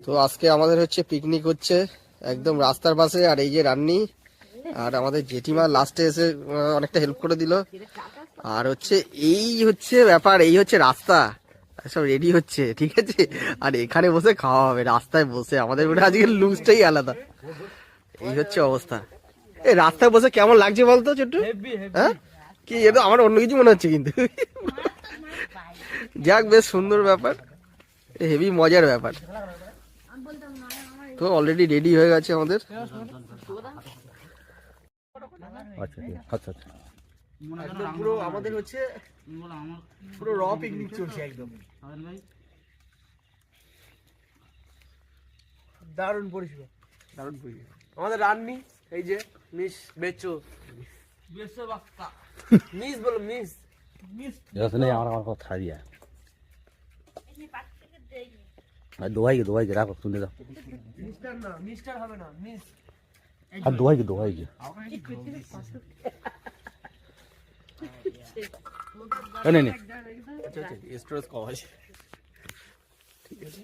তো আজকে আমাদের হচ্ছে পিকনিক হচ্ছে একদম রাস্তার পাশে, আর এই যে রান্নি আর আমাদের জেঠিমা লাস্টে এসে অনেকটা হেল্প করে দিল। আর হচ্ছে এই হচ্ছে ব্যাপার, এই হচ্ছে রাস্তা, সব রেডি হচ্ছে, ঠিক আছে। আর এখানে বসে খাওয়া হবে রাস্তায় বসে, আমাদের মনে হয় আজকে লুকসটাই আলাদা। এই হচ্ছে অবস্থা। এই রাস্তায় বসে কেমন লাগছে বলতো ছোট্টু? হ্যাঁ কি এ তো আমার অন্য কিছু মনে হচ্ছে কিন্তু। যাক, বেশ সুন্দর ব্যাপার, হেভি মজার ব্যাপার। তো অলরেডি রেডি হয়ে গেছে আমাদের। আচ্ছা আচ্ছা আচ্ছা। একদম পুরো আমাদের হচ্ছে পুরো র পিকনিক চলছে একদম। দারুণ পরিষেবা, দারুণ পরিষেবা। আমাদের রান্নি এই যে মিস বেচো, বেচো বাক্কা মিস বলো, মিস মিস আসলে আমার কথা দিয়া দোয়াই কে রাখো, শুনে দাও। মিস্টার না, মিস্টার হবে না, মিস। আর দোয়াই কে नहीं नहीं আচ্ছা আচ্ছা, স্টোরেজ কম আছে, ঠিক আছে।